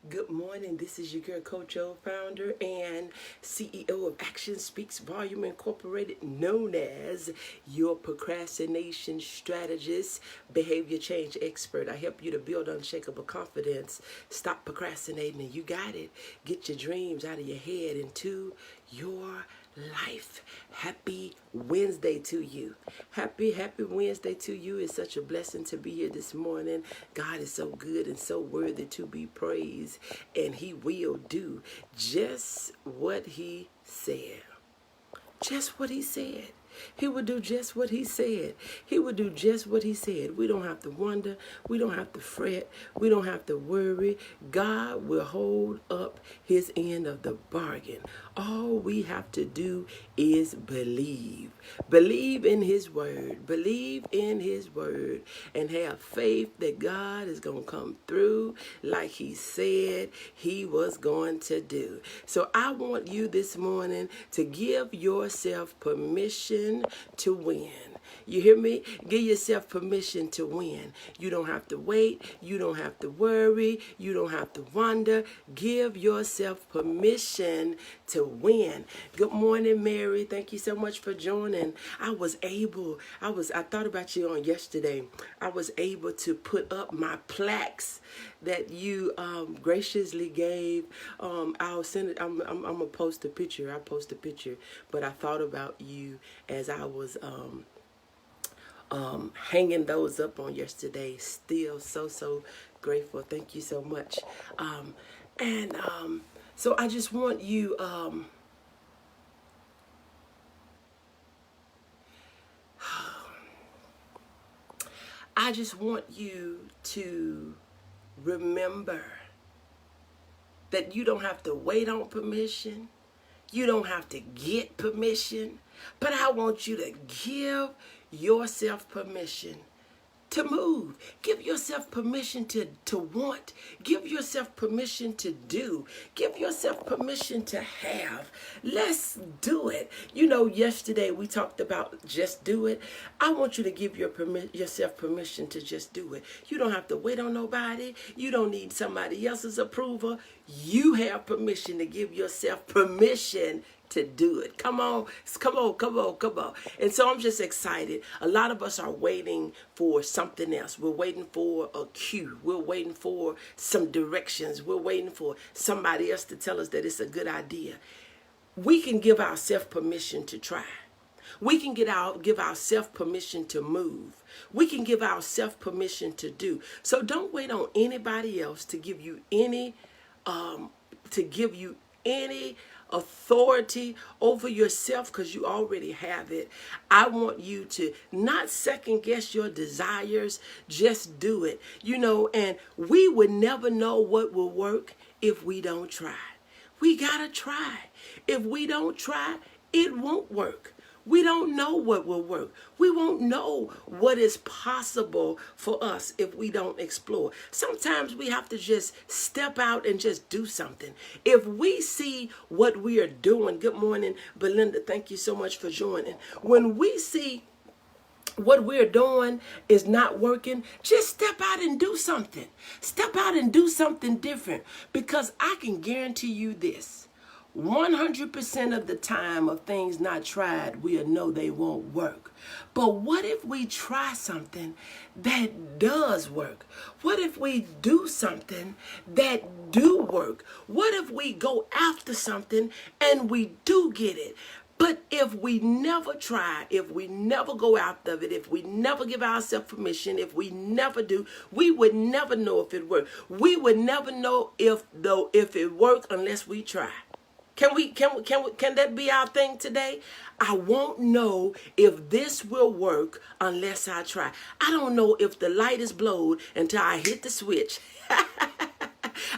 Good morning. This is your girl, Coach O, founder and CEO of Action Speaks Volume Incorporated, known as your procrastination strategist, behavior change expert. I help you to build unshakable confidence. Stop procrastinating, and you got it. Get your dreams out of your head into your life. Happy Wednesday to you. Happy Wednesday to you. It's such a blessing to be here this morning. God is so good and so worthy to be praised, and he will do just what he said. Just what he said. He would do just what he said. He would do just what he said. We don't have to wonder. We don't have to fret. We don't have to worry. God will hold up his end of the bargain. All we have to do is believe. Believe in his word. Believe in his word. And have faith that God is going to come through like he said he was going to do. So I want you this morning to give yourself permission to win. You hear me? Give yourself permission to win. You don't have to wait. You don't have to worry. You don't have to wonder. Give yourself permission to win. Good morning, Mary. Thank you so much for joining. I thought about you on yesterday. I was able to put up my plaques that you graciously gave. I'll send it. I'm gonna post a picture. I'll post a picture. But I thought about you as I was hanging those up on yesterday. Still so grateful. Thank you so much. So I just want you I just want you to remember that you don't have to wait on permission. You don't have to get permission. But I want you to give yourself permission to move. Give yourself permission to want. Give yourself permission to do. Give yourself permission to have. Let's do it. You know, yesterday we talked about just do it. I want you to give yourself permission to just do it. You don't have to wait on nobody. You don't need somebody else's approval. You have permission to give yourself permission to do it. Come on. And so I'm just excited. A lot of us are waiting for something else. We're waiting for a cue. We're waiting for some directions. We're waiting for somebody else to tell us that it's a good idea. We can give ourselves permission to try. We can give ourselves permission to move. We can give ourselves permission to do. So don't wait on anybody else to give you any authority over yourself, because you already have it. I want you to not second guess your desires. Just do it. And we would never know what will work if we don't try. We gotta try. If we don't try, it won't work. We don't know what will work. We won't know what is possible for us if we don't explore. Sometimes we have to just step out and just do something. If we see what we are doing, good morning, Belinda, thank you so much for joining. When we see what we're doing is not working, just step out and do something. Step out and do something different, because I can guarantee you this. 100% of the time of things not tried, we'll know they won't work. But what if we try something that does work? What if we do something that do work? What if we go after something and we do get it? But if we never try, if we never go after it, if we never give ourselves permission, if we never do, we would never know if it worked. We would never know if it worked unless we try. Can that be our thing today? I won't know if this will work unless I try. I don't know if the light is blown until I hit the switch.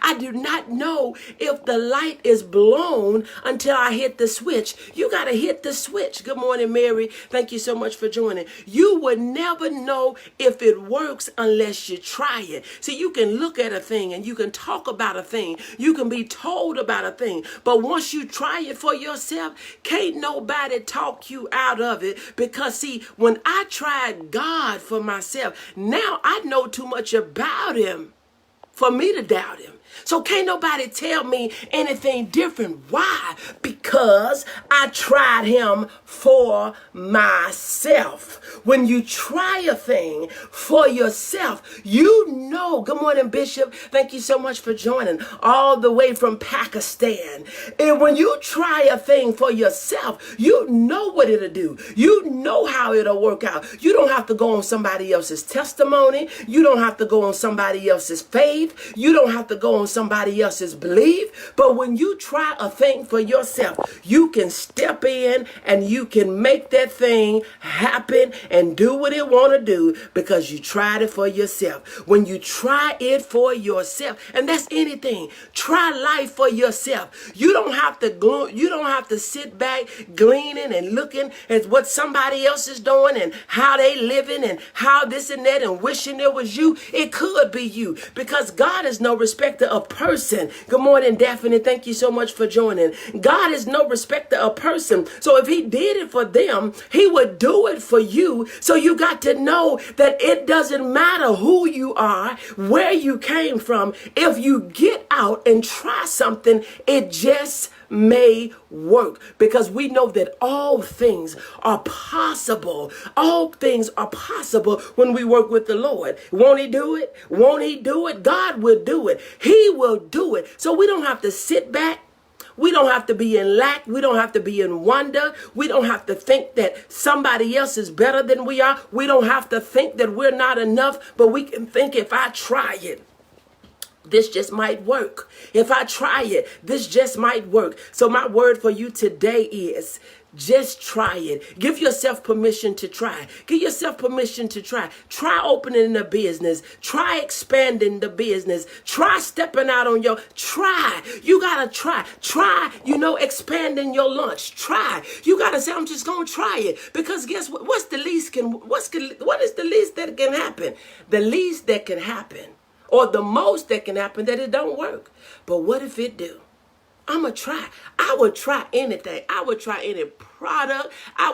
I do not know if the light is blown until I hit the switch. You got to hit the switch. Good morning, Mary. Thank you so much for joining. You would never know if it works unless you try it. See, you can look at a thing and you can talk about a thing. You can be told about a thing. But once you try it for yourself, can't nobody talk you out of it. Because, see, when I tried God for myself, now I know too much about him for me to doubt him. So can't nobody tell me anything different. Why? Because I tried him for myself. When you try a thing for yourself, you know. Good morning, Bishop. Thank you so much for joining all the way from Pakistan. And when you try a thing for yourself, you know what it'll do. You know how it'll work out. You don't have to go on somebody else's testimony. You don't have to go on somebody else's faith. You don't have to go on somebody else's belief. But when you try a thing for yourself, you can step in and you can make that thing happen and do what it want to do because you tried it for yourself. When you try it for yourself, and that's anything, try life for yourself. You don't have to sit back gleaning and looking at what somebody else is doing and how they living and how this and that and wishing it was you. It could be you because God is no respecter of person. Good morning, Daphne. Thank you so much for joining. God is no respecter of person. So if he did it for them, he would do it for you. So you got to know that it doesn't matter who you are, where you came from. If you get out and try something, it just may work, because we know that all things are possible. All things are possible when we work with the Lord. Won't he do it? Won't he do it? God will do it. He will do it. So we don't have to sit back. We don't have to be in lack. We don't have to be in wonder. We don't have to think that somebody else is better than we are. We don't have to think that we're not enough, but we can think, if I try it, this just might work. If I try it, this just might work. So my word for you today is just try it. Give yourself permission to try. Give yourself permission to try. Try opening a business. Try expanding the business. Try stepping out on your, try. You got to try. Try, expanding your lunch. Try. You got to say, I'm just going to try it. Because guess what? What is the least that can happen? The least that can happen, or the most that can happen, that it don't work. But what if it do? I'm going to try. I would try anything. I would try any product. I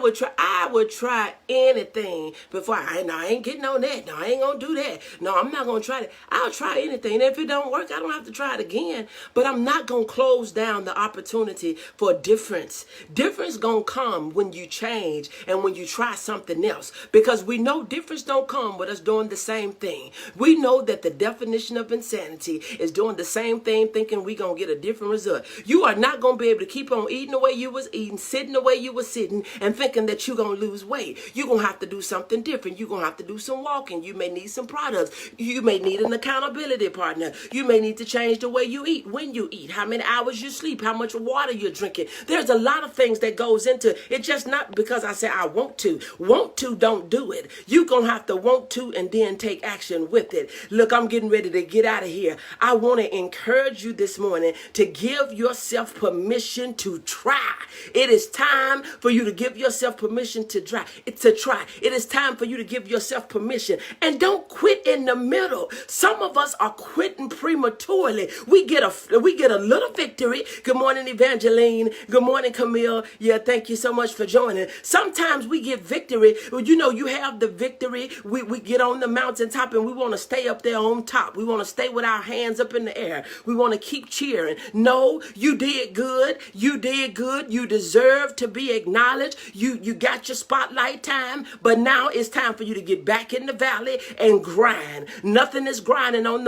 would try anything before I ain't getting on that. No, I ain't going to do that. No, I'm not going to try that. I'll try anything. And if it don't work, I don't have to try it again. But I'm not going to close down the opportunity for difference. Difference going to come when you change and when you try something else. Because we know difference don't come with us doing the same thing. We know that the definition of insanity is doing the same thing, thinking we going to get a different result. You are not going to be able to keep on eating the way you was eating, sitting the way you was sitting, and thinking that you're going to lose weight. You're going to have to do something different. You're going to have to do some walking. You may need some products. You may need an accountability partner. You may need to change the way you eat, when you eat, how many hours you sleep, how much water you're drinking. There's a lot of things that goes into it. It's just not because I say I want to. Want to, don't do it. You're going to have to want to and then take action with it. Look, I'm getting ready to get out of here. I want to encourage you this morning to give yourself permission to try. It is time for you to give yourself permission to try. It is time for you to give yourself permission, and don't quit in the middle. Some of us are quitting prematurely. We get a little victory. Good morning, Evangeline. Good morning, Camille. Yeah, thank you so much for joining. Sometimes we get victory. You have the victory. We get on the mountaintop and we want to stay up there on top. We want to stay with our hands up in the air. We want to keep cheering. No, you did good. You did good. You deserve to be acknowledged. You got your spotlight time, but now it's time for you to get back in the valley and grind. Nothing is growing on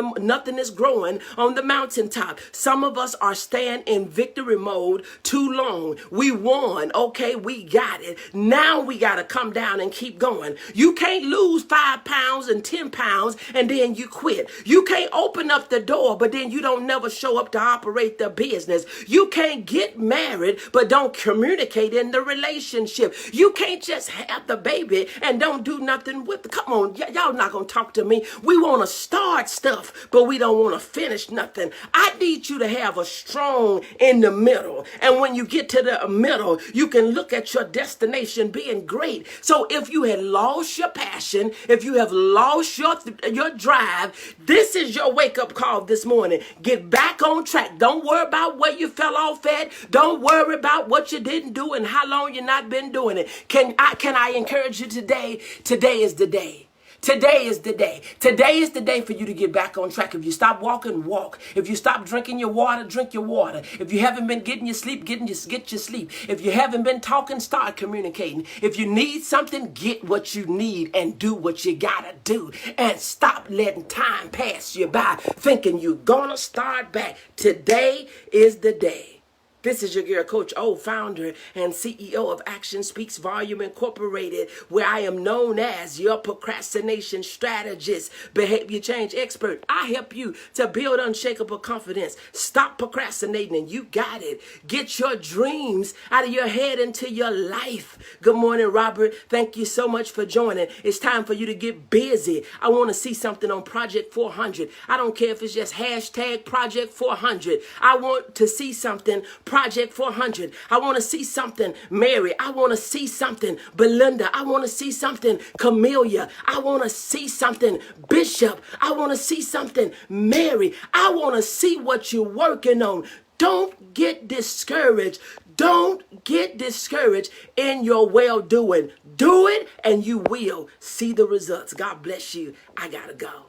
the mountaintop. Some of us are staying in victory mode too long. We won. Okay, we got it. Now we got to come down and keep going. You can't lose 5 pounds and 10 pounds and then you quit. You can't open up the door, but then you don't never show up to operate the business. You can't get married, but don't communicate in the relationship. You can't just have the baby and don't do nothing with it. Come on, y'all not going to talk to me. We want to start stuff, but we don't want to finish nothing. I need you to have a strong in the middle. And when you get to the middle, you can look at your destination being great. So if you had lost your passion, if you have lost your drive, this is your wake-up call this morning. Get back on track. Don't worry about where you fell off at. Don't worry about what you didn't do and how long you not been doing it. Can I encourage you today? Today is the day. Today is the day. Today is the day for you to get back on track. If you stop walking, walk. If you stop drinking your water, drink your water. If you haven't been getting your sleep, get your sleep. If you haven't been talking, start communicating. If you need something, get what you need and do what you gotta do. And stop letting time pass you by thinking you're gonna start back. Today is the day. This is your girl, Coach O, founder and CEO of Action Speaks Volume Incorporated, where I am known as your procrastination strategist, behavior change expert. I help you to build unshakable confidence. Stop procrastinating, and you got it. Get your dreams out of your head into your life. Good morning, Robert. Thank you so much for joining. It's time for you to get busy. I want to see something on Project 400. I don't care if it's just hashtag Project 400. I want to see something Project 400. I want to see something Mary. I want to see something Belinda. I want to see something Camellia. I want to see something Bishop. I want to see something Mary. I want to see what you're working on. Don't get discouraged. Don't get discouraged in your well-doing. Do it and you will see the results. God bless you. I gotta go.